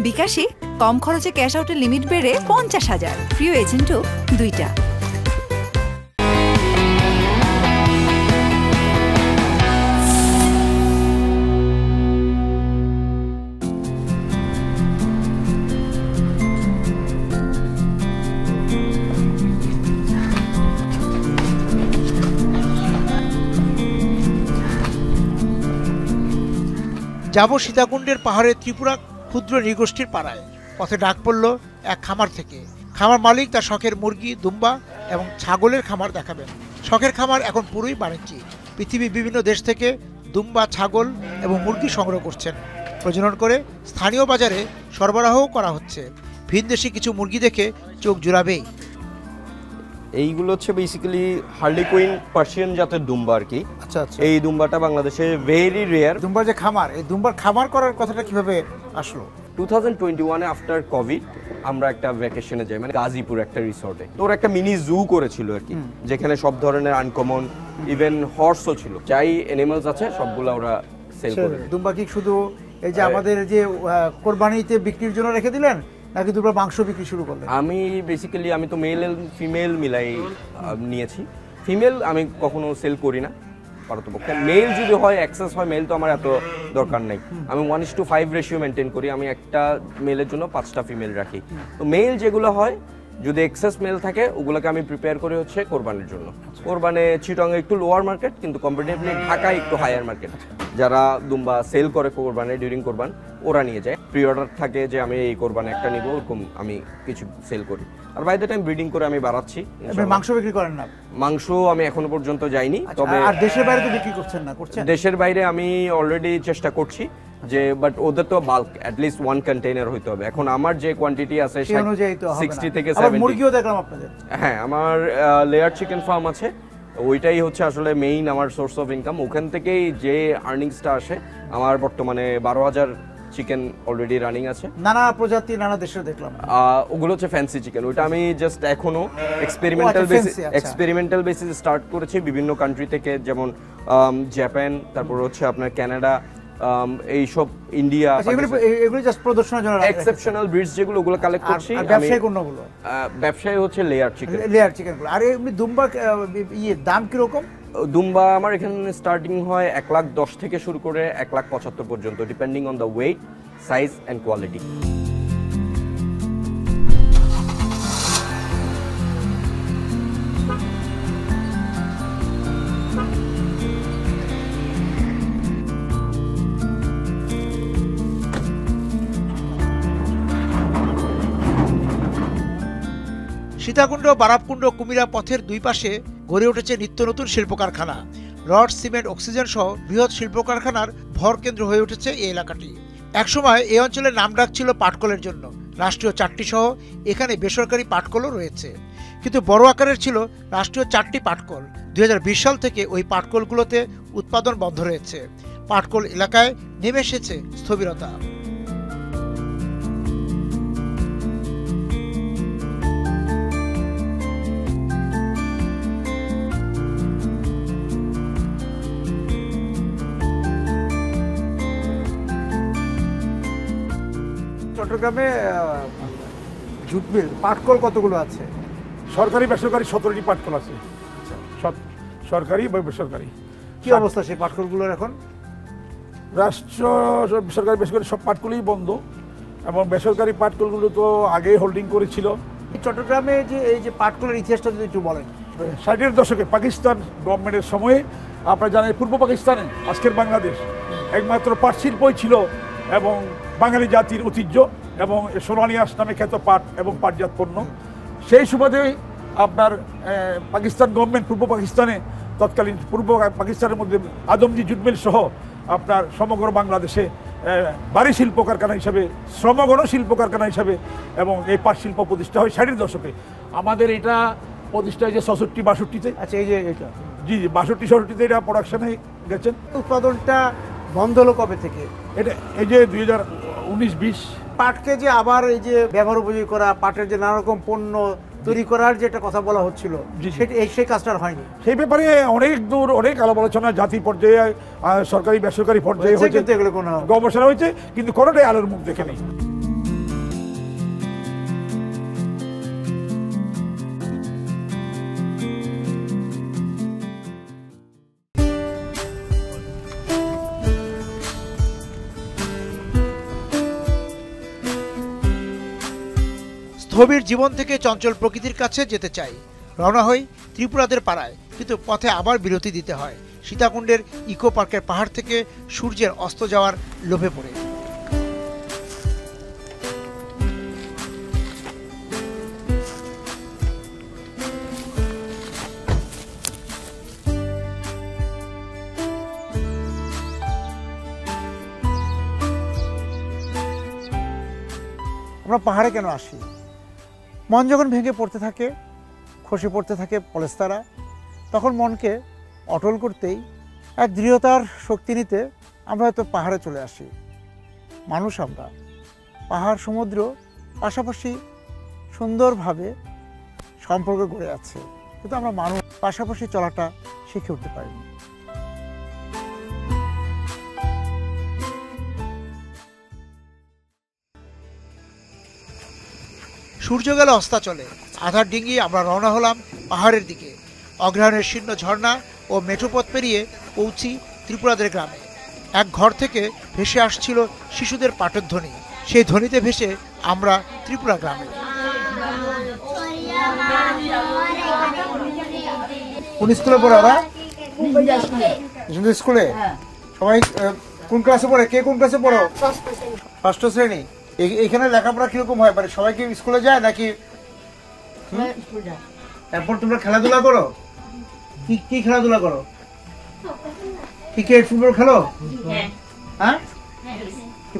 H: বিকাশে কম খরচে ক্যাশ আউটের লিমিট বেড়ে 50,000, প্রিয় এজেন্টও 2টা।
A: যাব সীতাকুণ্ডের পাহাড়ে ত্রিপুরা ক্ষুদ্র নৃগোষ্ঠীর পাড়ায়। পথে ডাক পড়ল এক খামার থেকে। খামার মালিক তার শখের মুরগি, দুম্বা এবং ছাগলের খামার দেখাবেন। শখের খামার এখন পুরোই বাণিজ্যিক। পৃথিবীর বিভিন্ন দেশ থেকে দুম্বা, ছাগল এবং মুরগি সংগ্রহ করছেন, প্রজনন করে স্থানীয় বাজারে সরবরাহও করা হচ্ছে। ভিনদেশি কিছু মুরগি দেখে চোখ জুড়াবেই।
S: এইগুলো হচ্ছে বেসিক্যালি হার্লি কুইন পার্সিয়ান জাতের দুম্বা আর কি।
A: আচ্ছা আচ্ছা।
S: এই দুম্বাটা বাংলাদেশে ভেরি রেয়ার।
A: দুম্বার যে খামার, এই দুম্বার খামার করার কথাটা কিভাবে আসলো?
S: 2021-এ আফটার কোভিড আমরা একটা ভ্যাকেশনে যাই, মানে গাজীপুর একটা রিসর্টে। তো ওরা একটা মিনি জু করেছিল আর কি, যেখানে সব ধরনের আনকমন ইভেন হর্সও ছিল, যাই অ্যানিমালস আছে সবগুলো ওরা সেল করে।
A: দুম্বা কি শুধু এই যে আমাদের যে কোরবানিতে বিক্রির জন্য রেখে দিলেন, নাকি দুম্বার মাংস বিক্রি শুরু করলেন?
S: আমি বেসিক্যালি আমি তো মেল এন্ড ফিমেল মিলাই নিয়েছি। ফিমেল আমি কখনো সেল করি না পারতপক্ষে। মেল যদি হয়, অ্যাক্সেস হয় মেল, তো আমার এত দরকার নেই। আমি 1:5 রেশিও মেনটেন করি। আমি একটা মেলের জন্য 5টা ফিমেল রাখি। তো মেল যেগুলো হয়, যদি এক্সেস মেল থাকে, ওগুলোকে আমি প্রিপেয়ার করি হচ্ছে কোরবানির জন্য। কোরবানে চিটংয়ে একটু লোয়ার মার্কেট, কিন্তু কম্পারেটিভলি ঢাকায় একটু হায়ার মার্কেট। যারা দুম্বা সেল করে কোরবানে ডিউরিং কোরবান, ওরা নিয়ে যায়। প্রি অর্ডার থাকে যে আমি এই কোরবানে একটা নিব, ওরকম আমি কিছু সেল করি। আর বাই দ্য টাইম ব্রিডিং করে আমি বাড়াচ্ছি।
A: মাংস বিক্রি করেন না?
S: মাংস আমি এখনো পর্যন্ত যাইনি। তবে
A: আর দেশের বাইরে তো বিক্রি করছেন না? করছেন?
S: দেশের বাইরে আমি অলরেডি চেষ্টা করছি যে, বাট ওদের তো বাল্ক অ্যাটলিস্ট 1 কন্টেইনার হইতে হবে। এখন আমার যে কোয়ান্টিটি আছে 60 থেকে 70।
A: মুরগিও দেখলাম আপনাদের।
S: হ্যাঁ, আমার লেয়ার চিকেন ফার্ম আছে। ওইটাই হচ্ছে আসলে মেইন আমার সোর্স অফ ইনকাম। ওখান থেকেই যে আর্নিংসটা আসে, আমার বর্তমানে 12,000 চিকেন অলরেডি রানিং আছে,
A: নানা প্রজাতি নানা দেশের দেখলাম।
S: ওগুলো হচ্ছে ফ্যান্সি চিকেন, ওইটা আমি জাস্ট এখনো এক্সপেরিমেন্টাল বেসিস স্টার্ট করেছি বিভিন্ন কান্ট্রি থেকে, যেমন জাপান, তারপর হচ্ছে আপনার কানাডা, এইসব ইন্ডিয়া,
A: এগুলো জাস্ট প্রদর্শনের জন্য
S: এক্সেপশনাল ব্রিডস যেগুলো ওগুলো কালেক্ট করছি।
A: ব্যবসায়ী কোনগুলো?
S: ব্যবসায়ী হচ্ছে লেয়ার
A: চিকেনগুলো। আর এমনি দুম্বা দাম কিরকম?
S: দুম্বা আমার এখানে স্টার্টিং হয় 1,10,000 থেকে শুরু করে 1,75,000 পর্যন্ত, depending on the weight, size and quality.
A: Sitakunda, Barabkunda, Kumira পথের দুই পাশে গড়ে উঠেছে নিত্য নতুন শিল্প কারখানা। রড, সিমেন্ট, অক্সিজেন সহ বৃহৎ শিল্প কারখানার ভর কেন্দ্র হয়ে উঠেছে এই এলাকাটি। একসময় এই অঞ্চলের নাম ডাক ছিল পাটকলের জন্য। রাষ্ট্রীয় 4টি সহ এখানে বেসরকারি পাটকলও রয়েছে, কিন্তু বড় আকারের ছিল রাষ্ট্রীয় 4টি পাটকল। 2020 সাল থেকে ওই পাটকলগুলোতে উৎপাদন বন্ধ রয়েছে। পাটকল এলাকায় নেমে এসেছে স্থবিরতা। চট্টগ্রামে জুট মিল, পাটকল কতগুলো আছে?
T: সরকারি বেসরকারি 17টি পাটকল আছে, সরকারি বা বেসরকারি।
A: কি অবস্থা সেই পাটকলগুলোর এখন?
T: রাষ্ট্র বেসরকারি বেসরকারি সব পাটকলই বন্ধ, এবং বেসরকারি পাটকলগুলো তো আগেই হোল্ডিং করেছিল।
A: চট্টগ্রামে যে এই যে পাটকলের ইতিহাসটা যদি একটু বলেন।
T: 60-এর দশকে পাকিস্তান গভর্নমেন্টের সময়ে আপনারা জানেন পূর্ব পাকিস্তানে আজকের বাংলাদেশ একমাত্র পাট শিল্পই ছিল এবং বাঙালি জাতির ঐতিহ্য এবং সোনালিয়াস নামে খ্যাত পাট এবং পাটজাত পণ্য। সেই সুবাদেই আপনার পাকিস্তান গভর্নমেন্ট পূর্ব পাকিস্তানে তৎকালীন পূর্ব পাকিস্তানের মধ্যে আদমজি জুট মিল সহ আপনার সমগ্র বাংলাদেশে ভারী শিল্প কারখানা হিসাবে, শ্রমগণ শিল্প কারখানা হিসাবে এবং এই পাট শিল্প প্রতিষ্ঠা হয় 60-এর দশকে। আমাদের এটা প্রতিষ্ঠা হয়েছে 66-62-তে।
A: আচ্ছা, এই যে এটা
T: জি 62-63-তে এটা প্রোডাকশনে গেছেন।
A: উৎপাদনটা বন্ধ হলো কবে থেকে?
T: এটা এই যে 2019-20।
A: পাটকে যে আবার এই যে ব্যবহার উপযোগী করা, পাটের যে নানা রকম পণ্য তৈরি করার যে একটা কথা বলা হচ্ছিল, সেই কাজটা হয়নি।
T: সেই ব্যাপারে অনেক দূর অনেক আলাপ আলোচনা জাতি পর্যায়ে, সরকারি বেসরকারি পর্যায়ে হয়েছে,
A: কিন্তু এগুলো কোনো
T: গবেষণা হয়েছে, কিন্তু কোনোটাই আলোর মুখ দেখে নেই।
A: স্থবির জীবন থেকে চঞ্চল প্রকৃতির কাছে যেতে চাই। রওনা হই ত্রিপুরাদের পাড়ায়, কিন্তু পথে আবার বিরতি দিতে হয় সীতাকুণ্ডের ইকো পার্কের পাহাড় থেকে সূর্যের অস্ত যাওয়ার লোভে পড়ে। আমরা পাহাড়ে কেন আসি? মন যখন ভেঙে পড়তে থাকে, খসে পড়তে থাকে পলেস্তারা, তখন মনকে অটল করতেই, এক দৃঢ়তার শক্তি নিতে আমরা হয়তো পাহাড়ে চলে আসি। মানুষ আমরা, পাহাড় সমুদ্র পাশাপাশি সুন্দরভাবে সম্পর্ক গড়ে আছে, কিন্তু আমরা মানুষ পাশাপাশি চলাটা শিখে উঠতে পারিনি। সূর্য গেল অস্তাচলে, আধার ডিঙ্গি আমরা রওনা হলাম পাহাড়ের দিকে। অগ্রহায়ণের শীর্ণ ঝর্ণা ও মেঠোপথ পেরিয়ে পৌঁছি ত্রিপুরাদের গ্রামে। এক ঘর থেকে ভেসে আসছিল শিশুদের পাটের ধ্বনি। সেই ধ্বনিতে ভেসে আমরা ত্রিপুরা গ্রামে। কোন স্কুলে পড়ে ওরা? স্কুলে সবাই কোন ক্লাসে পড়ে? কে কোন ক্লাসে পড়ো? ষষ্ঠ শ্রেণী। এখানে লেখাপড়া কিরকম হয়? মানে সবাই কি স্কুলে যায় নাকি? এরপর তোমরা খেলাধুলা করো? কি খেলাধুলা করো? ক্রিকেট, ফুটবল খেলো? হ্যাঁ,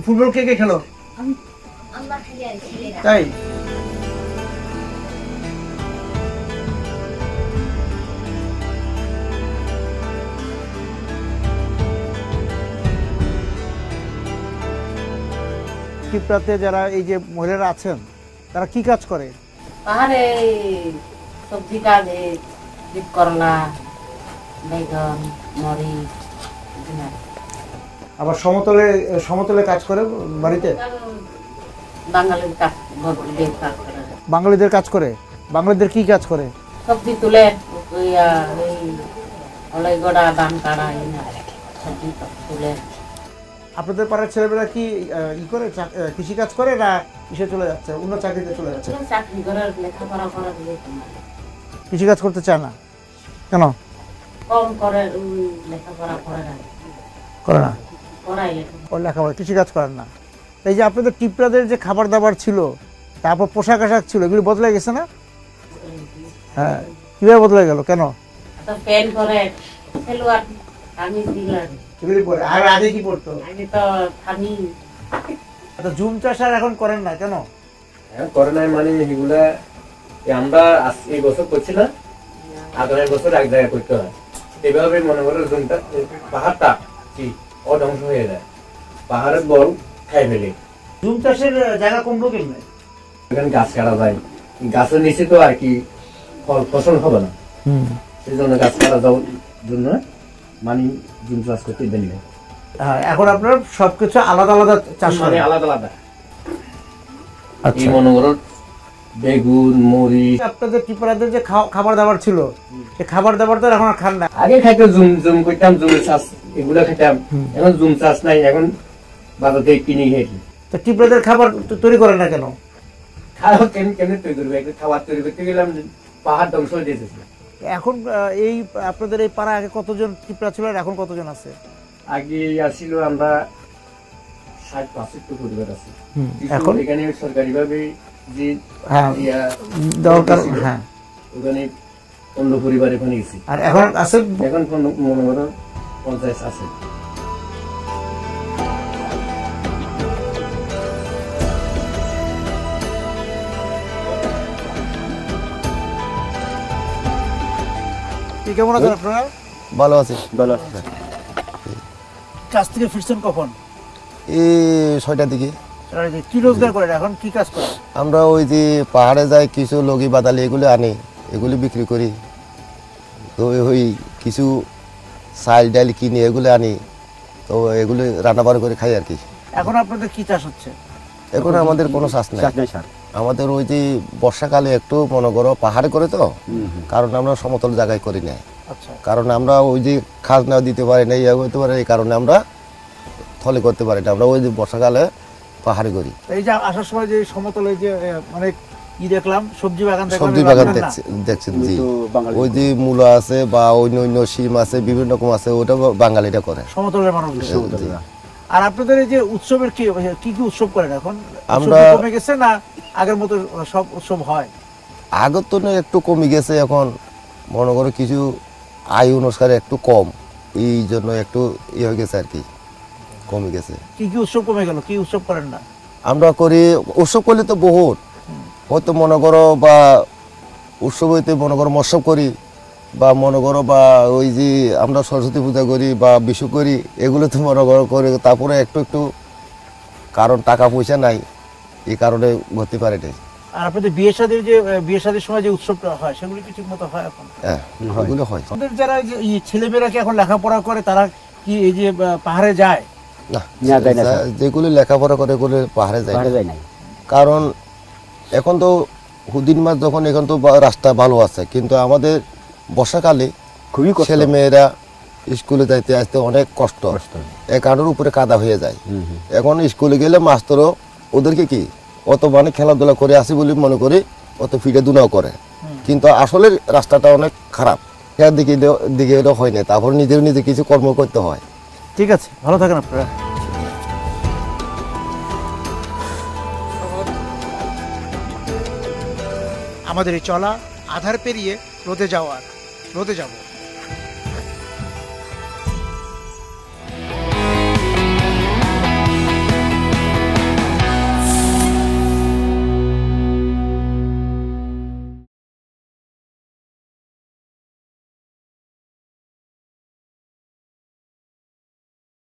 A: ফুটবল কে কে খেলো? তাই টিপরাতে যারা এই যে মহিলারা আছেন তারা কি কাজ করে?
U: পাহাড়ে সবজি কাজ, ডিপ করলা, বেগুন, মরিচ,
A: আবার সমতলে কাজ করে বাড়িতে?
U: বাঙালির কাজ, কাজ করে।
A: বাঙালিদের কাজ করে? বাঙালিদের কি কাজ করে?
U: সবজি তুলে গোড়া ধান কাটা, সবজি তুলে।
A: আপনাদের পাড়ার ছেলেমেয়েরা কি ই করে, কৃষি কাজ করে না কিসে চলে যাচ্ছে, অন্য চাকরিতে চলে যাচ্ছে?
U: চাকরি করে, লেখাপড়া করা দিয়ে
A: কৃষি কাজ করতে চায় না কেন?
U: কম করে, লেখাপড়া করে না।
A: করে না?
U: করাই
A: লেখাপড়া, কৃষি কাজ করেন না। এই যে আপনাদের টিপরাদের যে খাবার দাবার ছিল, তারপর পোশাক আশাক ছিল, এগুলি বদলে গেছে না? হ্যাঁ, কিভাবে বদলে গেল, কেন?
U: প্যান্ট করে, সেলোয়ার, কামিজ দিলাম।
A: এগুলি পরে আর আগে কি পড়তো?
U: আগে তো থামি।
A: জুম চাষ আর এখন করেন না কেন?
V: করে নাই মানে এগুলা আমরা এই বছর করছি না, আগামী বছর এক জায়গায় করতে হয়। এভাবে মনে করো জুমটা, পাহাড়টা কি অধ্বংস হয়ে যায়, পাহাড়ের বল খাই ফেলে।
A: জুম চাষের জায়গা কমলো কেমনে?
V: এখানে গাছ কাটা যায়, গাছের নিচে তো আর কি ফসল হবে না, সেই জন্য গাছ কাটা যাওয়ার জন্য মানে জুম চাষ করতে দেন না।
A: এখন আপনার সবকিছু আলাদা আলাদা চাষ করে?
V: আলাদা আলাদা। এই মনে করো বেগুন, মরিচ।
A: আপনাদের ত্রিপুরাদের যে খাবার দাবার ছিল, সেই খাবার দাবার তো এখন আর খান না?
V: আগে খাইতো, জুম করতাম, জুমের চাষ এগুলো খেতাম। এখন জুম চাষ নাই, এখন বাজার থেকে কিনে খেয়েছি।
A: তো ত্রিপুরাদের খাবার তৈরি করে না কেন?
V: খাবার কেমনি তৈরি করবে? খাবার তৈরি করতে গেলাম, পাহাড় ধ্বংস হয়ে যেতেছে।
A: এখন এই আপনাদের এই পাড়া আগে কতজন ত্রিপুরা ছিল আর এখন কতজন আছে?
V: আগে আসছিল আমরা 60-65 পরিবার আছে।
A: এখন
V: এখানে সরকারিভাবে যে
A: দরকার, হ্যাঁ,
V: ওখানে 15 পরিবার এখানে গেছি।
A: আর এখন আছে?
V: এখন মনে করো 50 আছে।
A: কেমন আছেন আপনারা?
W: ভালো আছি। ভালো আছি।
A: কাজ থেকে ফিরছেন কখন?
W: এই 6টার দিকে।
A: কি রোজগার করেন এখন, কি কাজ করেন?
W: আমরা ওই যে পাহাড়ে যাই, কিছু লগি বাদালি এগুলো আনি, এগুলি বিক্রি করি। তো ওই কিছু চাল ডাল কিনে এগুলো আনি, তো এগুলি রান্নাবাড়ি করে খাই আর কি।
A: এখন আপনাদের কি চাষ হচ্ছে?
W: এখন আমাদের কোনো চাষ নাই। আমাদের ওই যে বর্ষাকালে একটু মনে করো পাহাড়ে করে, তো কারণ আমরা সমতল জায়গায় করি না, কারণ আমরা ওই যে খাজনা দিতে পারি না, ইয়ে করতে পারি, এই কারণে আমরা থলে করতে পারি না। আমরা ওই যে বর্ষাকালে পাহাড়ে করি।
A: এই যে আসার সময় যে সমতলে যে মানে কি দেখলাম, সবজি বাগান
W: দেখছেন জি, ওই যে মূলা আছে বা অন্য অন্য শিম আছে, বিভিন্ন রকম আছে, ওটা বাঙালিটা করে,
A: সমতলের মানুষ। আর আপনাদের এই যে উৎসবের কি কি উৎসব করেন এখন?
W: আমরা
A: কমে গেছে না আগের মতো সব উৎসব হয়?
W: আগের তো একটু কমে গেছে, এখন মনে করো কিছু আয় অনুসার একটু কম, এই জন্য একটু ইয়ে হয়ে গেছে আর কি, কমে গেছে।
A: কি কি উৎসব কমে গেল, কি উৎসব করেন না?
W: আমরা করি উৎসব করলে তো বহুত হয়তো মনে করো, বা উৎসব হইতে মনে করো মৎসব করি, বা মনে করো বা ওই যে আমরা সরস্বতী পূজা করি বা বিশু করি, এগুলো তো মনে করো করি। তারপরে একটু একটু কারণ টাকা পয়সা নাই, এই কারণে করতে পারে নাই।
A: আর আপনাদের বিয়ে শাদীর সময় যে উৎসবটা হয়, সেগুলো কি ঠিক মতো হয় এখন?
W: হ্যাঁ, ওগুলো হয়।
A: আমাদের যারা ছেলেমেয়েরা কি এখন লেখাপড়া করে, তারা কি এই যে পাহাড়ে যায়?
W: না, যেগুলো লেখাপড়া করে ওগুলো পাহাড়ে যায় না, কারণ এখন তো হুদিন মাস যখন, এখন তো রাস্তা ভালো আছে, কিন্তু আমাদের বর্ষাকালে খুবই ছেলে মেয়েরা স্কুলে যাইতে আসতে অনেক কষ্ট, একানোর উপরে কাদা হয়ে যায়। এখন স্কুলে গেলে মাস্টারও ওদেরকে কি অত মানে খেলাধুলা করে আসি বলে মনে করি, অত ফিরে দুনাও করে, কিন্তু আসলে রাস্তাটা অনেক খারাপ, এর দিকে এটা হয় না। তারপর নিজে কিছু কর্ম করতে হয়।
A: ঠিক আছে, ভালো থাকেন আপনারা। আমাদের এই চলা আধার পেরিয়ে রোদে যাব।